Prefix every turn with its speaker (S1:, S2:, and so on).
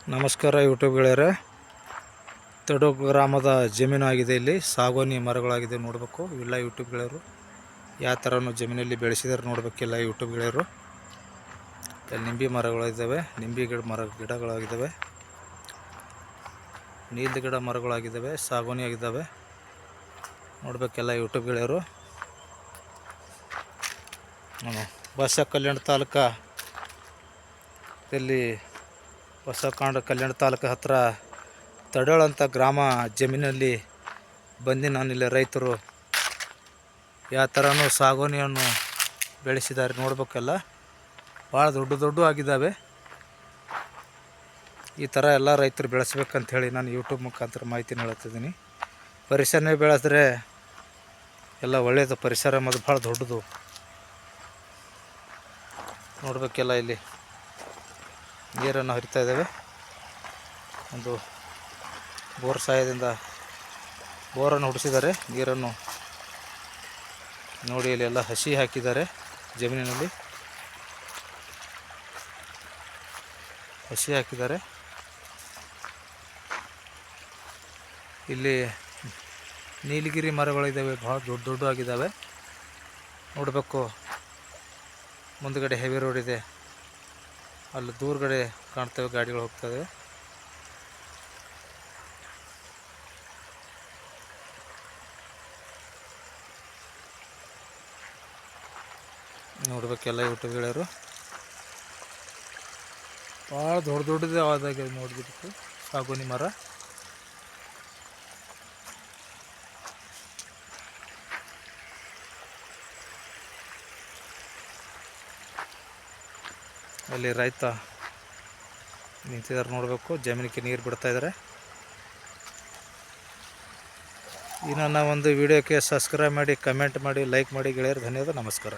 S1: ನಮಸ್ಕಾರ ಯೂಟ್ಯೂಬ್ ಗೆಳೆಯರೆ. ತಡೋ ಗ್ರಾಮದ ಜಮೀನು ಆಗಿದೆ. ಇಲ್ಲಿ ಸಾಗೋನಿ ಮರಗಳಾಗಿದೆ ನೋಡಬೇಕು. ಇಲ್ಲ ಯೂಟ್ಯೂಬ್ ಗೆಳೆಯರು ಯಾವ ಥರನೂ ಜಮೀನಲ್ಲಿ ಬೆಳೆಸಿದಾರೆ ನೋಡಬೇಕಿಲ್ಲ ಯೂಟ್ಯೂಬ್ ಗೆಳೆಯರು. ಇಲ್ಲಿ ನಿಂಬೆ ಮರಗಳಿದ್ದಾವೆ, ನಿಂಬೆ ಗಿಡಗಳಾಗಿದ್ದಾವೆ, ನೀಲ್ದ ಗಿಡ ಮರಗಳಾಗಿದ್ದಾವೆ, ಸಾಗೋನಿ ಆಗಿದ್ದಾವೆ ನೋಡಬೇಕೆಲ್ಲ ಯೂಟ್ಯೂಬ್ ಗೆಳೆಯರು. ಬಸ ಕಲ್ಯಾಣ ತಾಲೂಕು ಇಲ್ಲಿ ಕಲ್ಯಾಣ ತಾಲೂಕು ಹತ್ತಿರ ತಡೋಳ ಅಂತ ಗ್ರಾಮ ಜಮೀನಲ್ಲಿ ಬಂದು ನಾನಿಲ್ಲಿ ರೈತರು ಯಾವ ಥರನೂ ಸಾಗೋನಿಯನ್ನು ಬೆಳೆಸಿದ್ದಾರೆ ನೋಡ್ಬೇಕಲ್ಲ. ಭಾಳ ದೊಡ್ಡ ಆಗಿದ್ದಾವೆ. ಈ ಥರ ಎಲ್ಲ ರೈತರು ಬೆಳೆಸ್ಬೇಕಂತ ಹೇಳಿ ನಾನು ಯೂಟ್ಯೂಬ್ ಮುಖಾಂತರ ಮಾಹಿತಿನ ಹೇಳ್ತಿದ್ದೀನಿ. ಪರಿಸರನೇ ಬೆಳೆಸಿದ್ರೆ ಎಲ್ಲ ಒಳ್ಳೆಯದು. ಪರಿಸರ ಮತ್ತು ಭಾಳ ದೊಡ್ಡದು ನೋಡಬೇಕೆಲ್ಲ. ಇಲ್ಲಿ ನೀರನ್ನು ಹರಿತಾ ಇದ್ದಾವೆ. ಒಂದು ಬೋರ್ ಸಹಾಯದಿಂದ ಬೋರನ್ನು ಹೊಡಿಸಿದ್ದಾರೆ. ನೀರನ್ನು ನೋಡಿ, ಇಲ್ಲಿ ಎಲ್ಲ ಹಸಿ ಹಾಕಿದ್ದಾರೆ. ಜಮೀನಿನಲ್ಲಿ ಹಸಿ ಹಾಕಿದ್ದಾರೆ. ಇಲ್ಲಿ ನೀಲಗಿರಿ ಮರಗಳಿದ್ದಾವೆ, ಭಾಳ ದೊಡ್ಡ ಆಗಿದ್ದಾವೆ ನೋಡಬೇಕು. ಮುಂದುಗಡೆ ಹೆವಿ ರೋಡ್ ಇದೆ, ಅಲ್ಲಿ ದೂರಗಡೆ ಕಾಣ್ತವೆ, ಗಾಡಿಗಳು ಹೋಗ್ತವೆ. ನೋಡ್ಬೇಕೆಲ್ಲ ಯೂಟ್ಯೂಬ್ ಗೆಳೆಯರು. ಭಾಳ ದೊಡ್ಡದೇ ಆದಾಗ ನೋಡ್ಬೇಕು ಸಾಗೋನಿ ಮರ. ಅಲ್ಲಿ ರೈತ ನಿಂತಿದ್ದಾರೆ ನೋಡಬೇಕು. ಜಮೀನಿಗೆ ನೀರು ಬಿಡ್ತಾ ಇದ್ದಾರೆ. ಈ ನನ್ನ ಒಂದು ವಿಡಿಯೋಕ್ಕೆ ಸಬ್ಸ್ಕ್ರೈಬ್ ಮಾಡಿ, ಕಮೆಂಟ್ ಮಾಡಿ, ಲೈಕ್ ಮಾಡಿ ಗೆಳೆಯರು. ಧನ್ಯವಾದ. ನಮಸ್ಕಾರ.